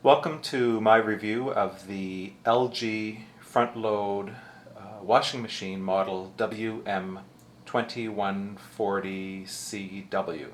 Welcome to my review of the LG front load washing machine model WM2140CW.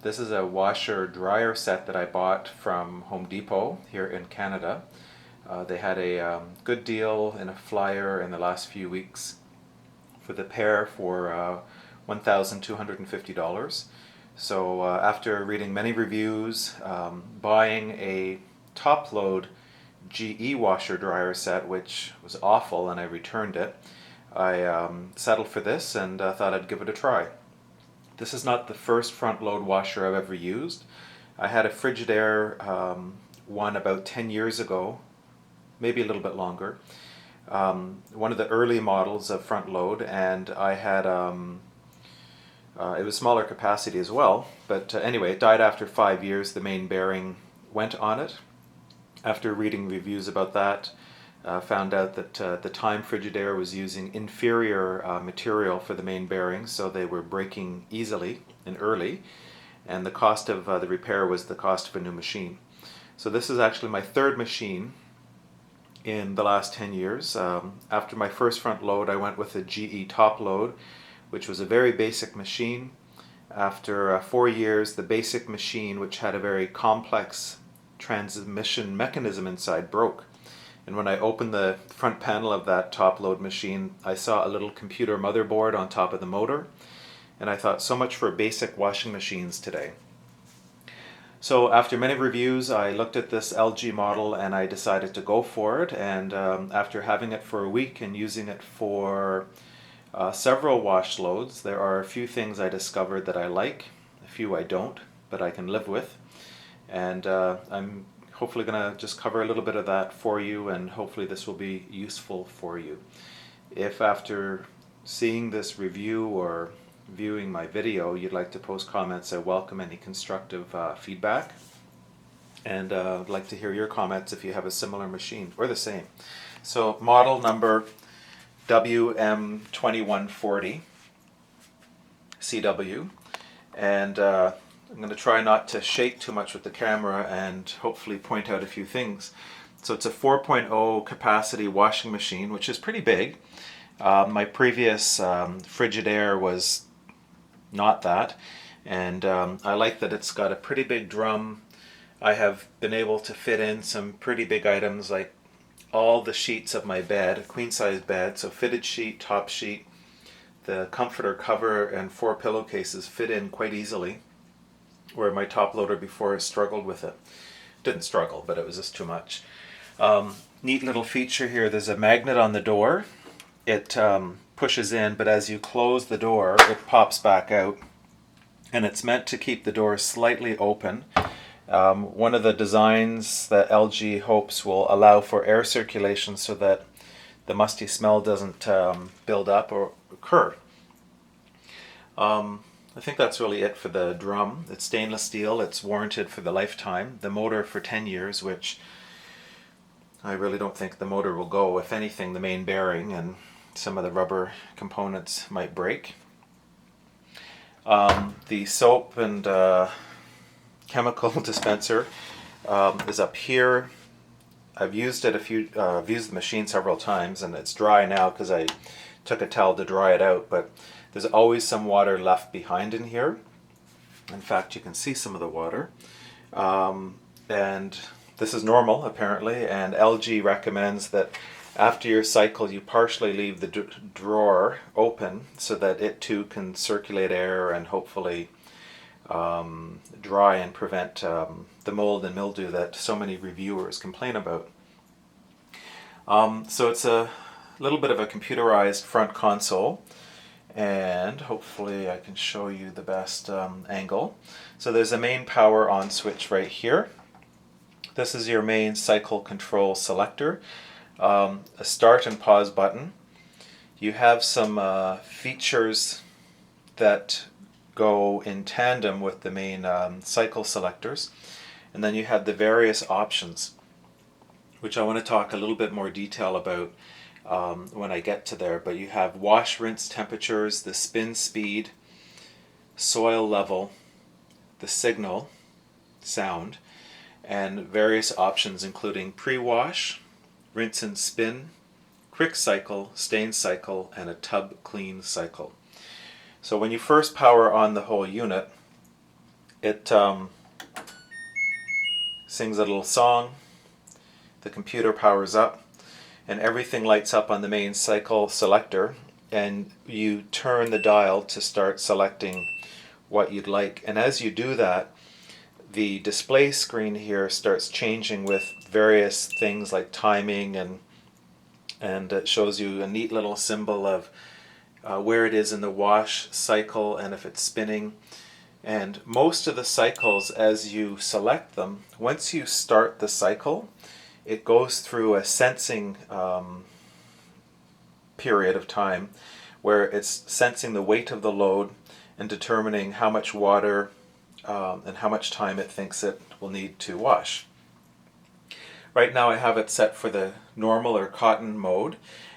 This is a washer dryer set that I bought from Home Depot here in Canada. They had a good deal in a flyer in the last few weeks for the pair for $1,250. So after reading many reviews, buying a top load GE washer dryer set, which was awful, and I returned it, I settled for this and thought I'd give it a try. This is not the first front load washer I've ever used. I had a Frigidaire one about 10 years ago, maybe a little bit longer. One of the early models of front load, and I had it was smaller capacity as well, but anyway, it died after 5 years. The main bearing went on it. After reading reviews about that, found out that at the time Frigidaire was using inferior material for the main bearings, so they were breaking easily and early, and the cost of the repair was the cost of a new machine. So this is actually my third machine in the last 10 years. After my first front load, I went with a GE top load, which was a very basic machine. After 4 years, the basic machine, which had a very complex transmission mechanism inside, broke. And when I opened the front panel of that top load machine, I saw a little computer motherboard on top of the motor. And I thought, so much for basic washing machines today. So after many reviews, I looked at this LG model and I decided to go for it. And after having it for a week and using it for several wash loads, there are a few things I discovered that I like, a few I don't, but I can live with. And I'm hopefully going to just cover a little bit of that for you, and hopefully this will be useful for you. If after seeing this review or viewing my video you'd like to post comments, I welcome any constructive feedback. And I'd like to hear your comments if you have a similar machine or the same. So model number WM2140CW, and I'm going to try not to shake too much with the camera and hopefully point out a few things. So it's a 4.0 capacity washing machine, which is pretty big. My previous Frigidaire was not that, and I like that it's got a pretty big drum. I have been able to fit in some pretty big items like all the sheets of my bed, a queen size bed, so fitted sheet, top sheet, the comforter cover, and 4 pillowcases fit in quite easily, where my top loader before struggled with it. Didn't struggle, but it was just too much. Neat little feature here, there's a magnet on the door. It pushes in, but as you close the door, it pops back out, and it's meant to keep the door slightly open. One of the designs that LG hopes will allow for air circulation so that the musty smell doesn't build up or occur. I think that's really it for the drum. It's stainless steel, it's warranted for the lifetime. The motor for 10 years, which I really don't think the motor will go. If anything, the main bearing and some of the rubber components might break. The soap and chemical dispenser is up here. I've used it I've used the machine several times, and it's dry now because I took a towel to dry it out, but there's always some water left behind in here. In fact, you can see some of the water. And this is normal apparently, and LG recommends that after your cycle you partially leave the drawer open so that it too can circulate air and hopefully dry and prevent the mold and mildew that so many reviewers complain about. So it's a little bit of a computerized front console, and hopefully I can show you the best angle. So there's a main power on switch right here. This is your main cycle control selector, a start and pause button. You have some features that go in tandem with the main cycle selectors, and then you have the various options, which I want to talk a little bit more detail about when I get to there. But you have wash rinse temperatures, the spin speed, soil level, the signal, sound, and various options including pre-wash, rinse and spin, quick cycle, stain cycle, and a tub clean cycle. So when you first power on the whole unit, it sings a little song, the computer powers up, and everything lights up on the main cycle selector, and you turn the dial to start selecting what you'd like. And as you do that, the display screen here starts changing with various things like timing, and it shows you a neat little symbol of where it is in the wash cycle and if it's spinning. And most of the cycles, as you select them, once you start the cycle, it goes through a sensing period of time where it's sensing the weight of the load and determining how much water and how much time it thinks it will need to wash. Right now I have it set for the normal or cotton mode,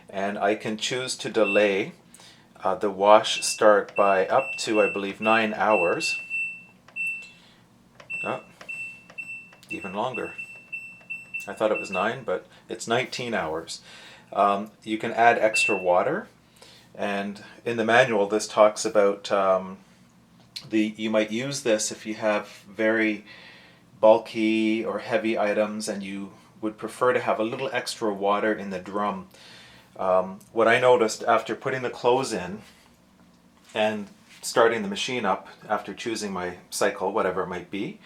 and I can choose to delay the wash start by up to, I believe, 9 hours. Oh, even longer. I thought it was 9, but it's 19 hours. You can add extra water, and in the manual this talks about you might use this if you have very bulky or heavy items and you would prefer to have a little extra water in the drum. What I noticed after putting the clothes in and starting the machine up after choosing my cycle, whatever it might be,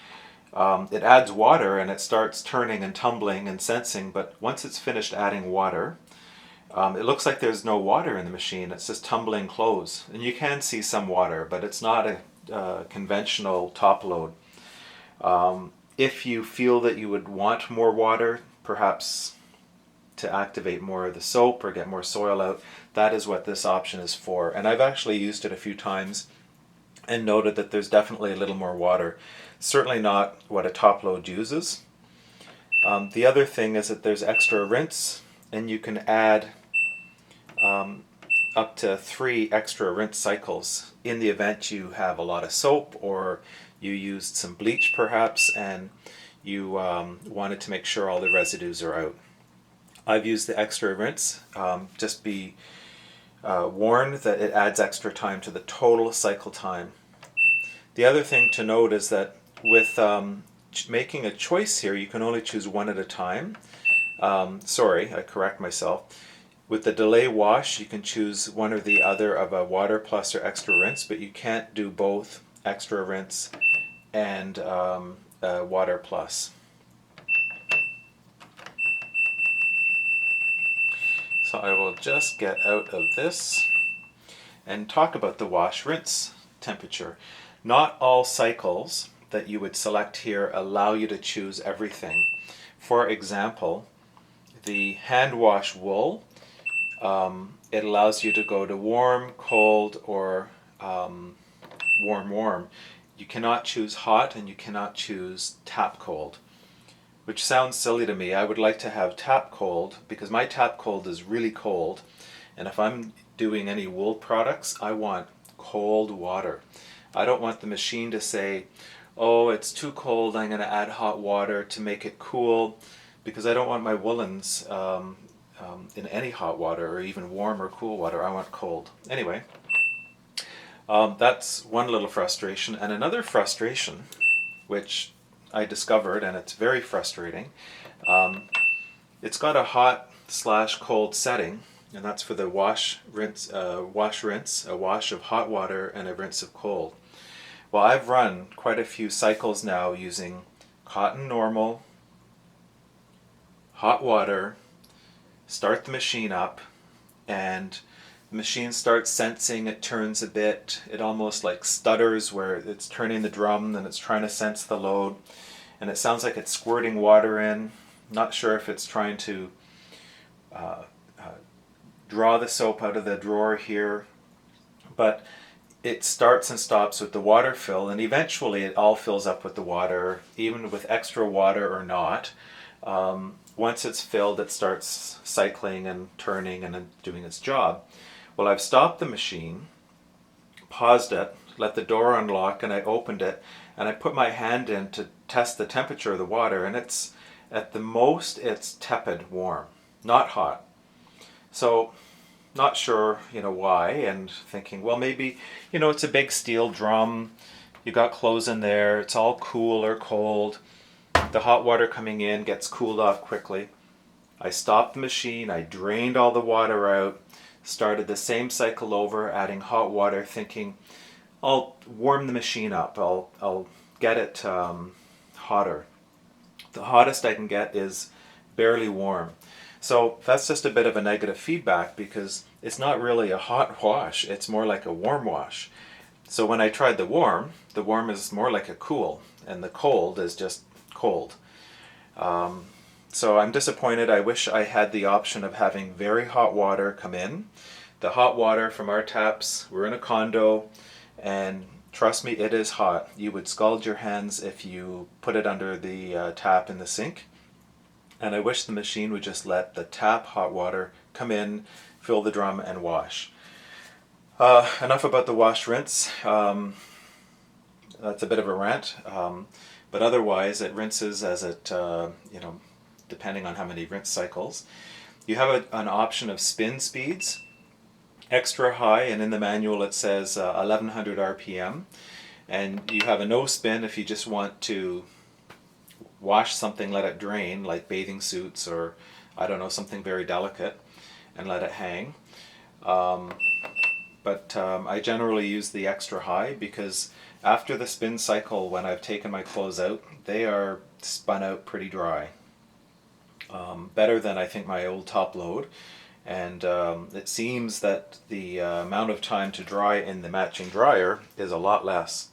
it adds water and it starts turning and tumbling and sensing, but once it's finished adding water, it looks like there's no water in the machine. It's just tumbling clothes. And you can see some water, but it's not a conventional top load. If you feel that you would want more water, perhaps to activate more of the soap or get more soil out, that is what this option is for. And I've actually used it a few times and noted that there's definitely a little more water. Certainly not what a top load uses. The other thing is that there's extra rinse, and you can add up to 3 extra rinse cycles in the event you have a lot of soap or you used some bleach perhaps and you wanted to make sure all the residues are out. I've used the extra rinse. Just be warned that it adds extra time to the total cycle time. The other thing to note is that with making a choice here, you can only choose one at a time. Sorry, I correct myself. With the delay wash, you can choose one or the other of a water plus or extra rinse, but you can't do both extra rinse and water plus. So I will just get out of this and talk about the wash rinse temperature. Not all cycles that you would select here allow you to choose everything. For example, the hand wash wool, it allows you to go to warm, cold, or warm. You cannot choose hot and you cannot choose tap cold, which sounds silly to me. I would like to have tap cold because my tap cold is really cold, and if I'm doing any wool products, I want cold water. I don't want the machine to say, oh, it's too cold, I'm going to add hot water to make it cool, because I don't want my woolens in any hot water or even warm or cool water. I want cold. Anyway, that's one little frustration. And another frustration, which I discovered, and it's very frustrating, it's got a hot / cold setting, and that's for the wash rinse, a wash of hot water and a rinse of cold. Well, I've run quite a few cycles now using cotton normal, hot water, start the machine up, and the machine starts sensing, it turns a bit, it almost like stutters where it's turning the drum and it's trying to sense the load, and it sounds like it's squirting water in. Not sure if it's trying to draw the soap out of the drawer here, but it starts and stops with the water fill, and eventually it all fills up with the water, even with extra water or not. Once it's filled, it starts cycling and turning and doing its job. Well, I've stopped the machine, paused it, let the door unlock, and I opened it, and I put my hand in to test the temperature of the water, and it's at the most it's tepid warm, not hot. So not sure, why, and thinking, well, maybe, it's a big steel drum, you got clothes in there, it's all cool or cold. The hot water coming in gets cooled off quickly. I stopped the machine, I drained all the water out, started the same cycle over, adding hot water, thinking, I'll warm the machine up, I'll get it hotter. The hottest I can get is barely warm. So that's just a bit of a negative feedback because it's not really a hot wash, it's more like a warm wash. So when I tried the warm is more like a cool, and the cold is just cold. So I'm disappointed. I wish I had the option of having very hot water come in. The hot water from our taps, we're in a condo, and trust me, it is hot. You would scald your hands if you put it under the tap in the sink. And I wish the machine would just let the tap hot water come in, fill the drum, and wash. Enough about the wash rinse. That's a bit of a rant. But otherwise, it rinses as it, depending on how many rinse cycles. You have an option of spin speeds, extra high, and in the manual it says 1100 RPM. And you have a no spin if you just want to wash something, let it drain, like bathing suits or, I don't know, something very delicate, and let it hang. But I generally use the extra high because after the spin cycle, when I've taken my clothes out, they are spun out pretty dry. Better than I think my old top load. And it seems that the amount of time to dry in the matching dryer is a lot less.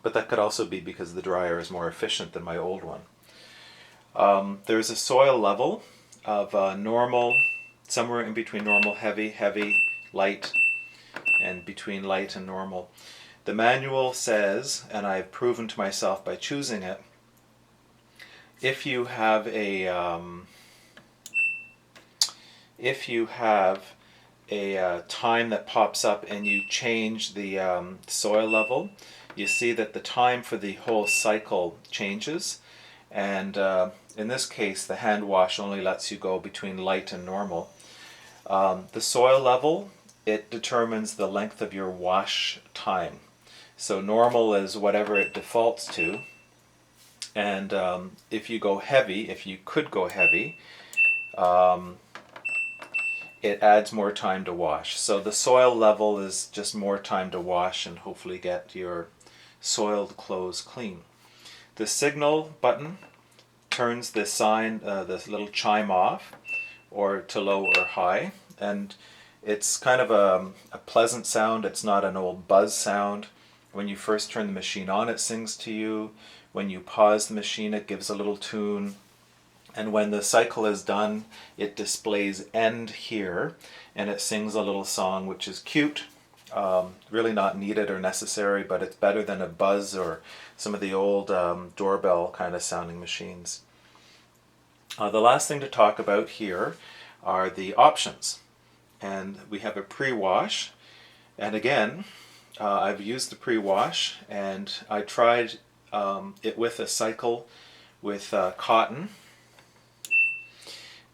But that could also be because the dryer is more efficient than my old one. There's a soil level of normal, somewhere in between normal, heavy, heavy, light, and between light and normal. The manual says, and I've proven to myself by choosing it, if you have a time that pops up and you change the soil level, you see that the time for the whole cycle changes. And in this case, the hand wash only lets you go between light and normal. The soil level, it determines the length of your wash time. So normal is whatever it defaults to. And if you go heavy, if you could go heavy, it adds more time to wash. So the soil level is just more time to wash and hopefully get your soiled clothes clean. The signal button turns the sign, this little chime off, or to low or high, and it's kind of a pleasant sound. It's not an old buzz sound. When you first turn the machine on, it sings to you. When you pause the machine, it gives a little tune. And when the cycle is done, it displays end here, and it sings a little song, which is cute. Really not needed or necessary, but it's better than a buzz or some of the old doorbell kind of sounding machines. The last thing to talk about here are the options. And we have a pre-wash. And again, I've used the pre-wash, and I tried it with a cycle with cotton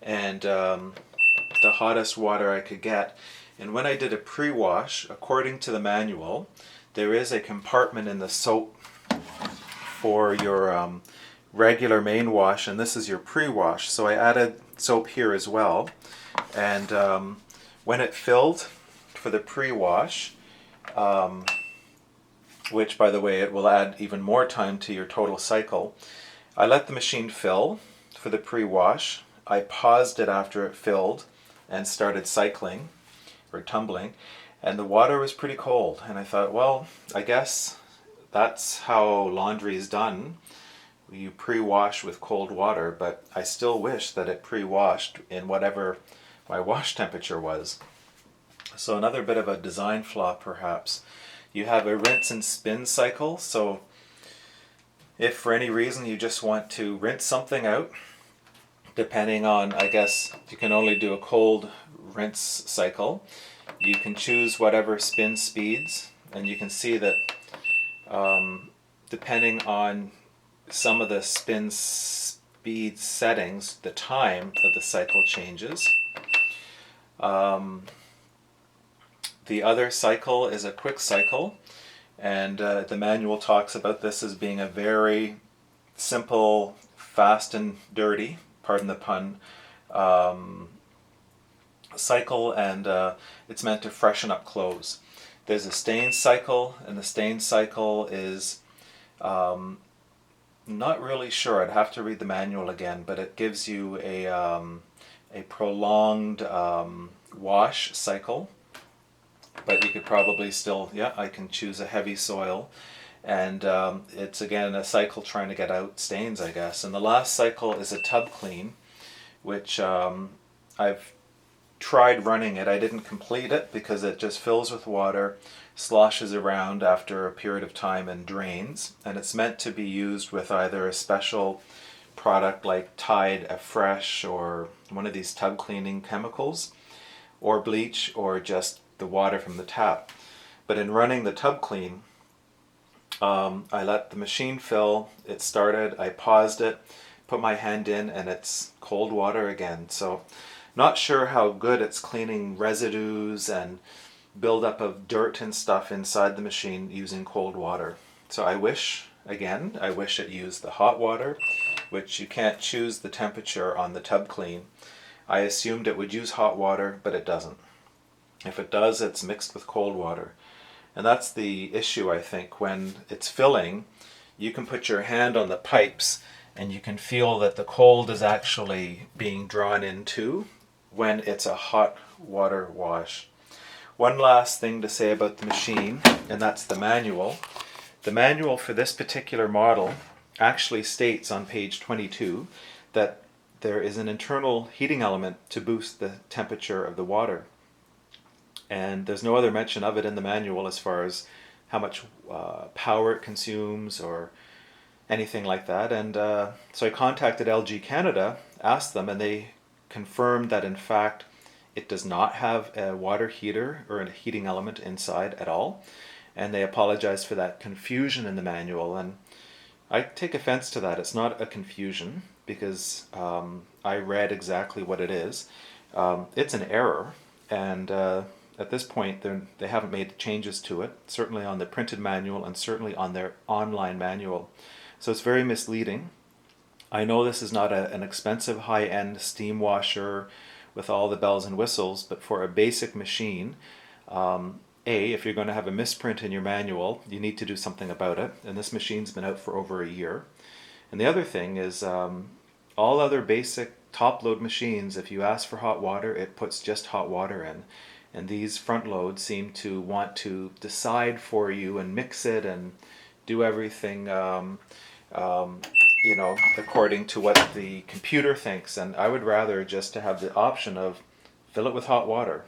and the hottest water I could get. And when I did a pre-wash, according to the manual, there is a compartment in the soap for your regular main wash, and this is your pre-wash. So I added soap here as well. And when it filled for the pre-wash, which by the way, it will add even more time to your total cycle, I let the machine fill for the pre-wash. I paused it after it filled and started cycling or tumbling, and the water was pretty cold. And I thought, well, I guess that's how laundry is done. You pre-wash with cold water, but I still wish that it pre-washed in whatever my wash temperature was. So another bit of a design flaw perhaps. You have a rinse and spin cycle, so if for any reason you just want to rinse something out, depending on, I guess, you can only do a cold rinse cycle, you can choose whatever spin speeds, and you can see that depending on some of the spin speed settings, the time of the cycle changes. The other cycle is a quick cycle, and the manual talks about this as being a very simple, fast and dirty, pardon the pun, cycle, and it's meant to freshen up clothes. There's a stain cycle, and the stain cycle is not really sure. I'd have to read the manual again, but it gives you a prolonged wash cycle. But you could probably still, yeah, I can choose a heavy soil. And it's again a cycle trying to get out stains, I guess. And the last cycle is a tub clean, which I've tried running it. I didn't complete it because it just fills with water, sloshes around after a period of time and drains. And it's meant to be used with either a special product like Tide Fresh or one of these tub cleaning chemicals, or bleach, or just the water from the tap. But in running the tub clean, I let the machine fill, it started, I paused it, put my hand in, and it's cold water again. So not sure how good it's cleaning residues and buildup of dirt and stuff inside the machine using cold water. So I wish it used the hot water, which you can't choose the temperature on the tub clean. I assumed it would use hot water, but it doesn't. If it does, it's mixed with cold water. And that's the issue, I think. When it's filling, you can put your hand on the pipes and you can feel that the cold is actually being drawn into when it's a hot water wash. One last thing to say about the machine, and that's the manual. The manual for this particular model actually states on page 22 that there is an internal heating element to boost the temperature of the water. And there's no other mention of it in the manual as far as how much power it consumes or anything like that. And so I contacted LG Canada, asked them, and they confirmed that in fact it does not have a water heater or a heating element inside at all. And they apologized for that confusion in the manual. And I take offense to that. It's not a confusion because I read exactly what it is. It's an error, and at this point they haven't made changes to it, certainly on the printed manual and certainly on their online manual. So it's very misleading. I know this is not an expensive high-end steam washer with all the bells and whistles, but for a basic machine, if you're going to have a misprint in your manual, you need to do something about it. And this machine's been out for over a year. And the other thing is all other basic top-load machines, if you ask for hot water, it puts just hot water in. And these front loads seem to want to decide for you and mix it and do everything according to what the computer thinks. And I would rather just to have the option of fill it with hot water.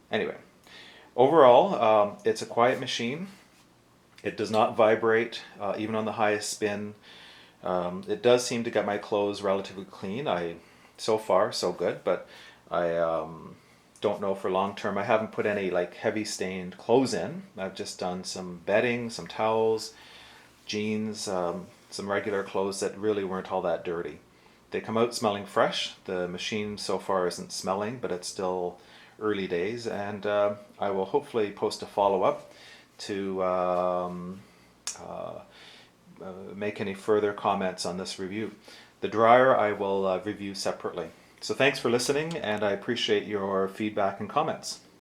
Anyway, overall, it's a quiet machine. It does not vibrate, even on the highest spin. It does seem to get my clothes relatively clean. So far, so good, but I don't know for long term. I haven't put any like heavy stained clothes in. I've just done some bedding, some towels, jeans, some regular clothes that really weren't all that dirty. They come out smelling fresh. The machine so far isn't smelling, but it's still early days, and I will hopefully post a follow-up to make any further comments on this review. The dryer I will review separately. So thanks for listening, and I appreciate your feedback and comments.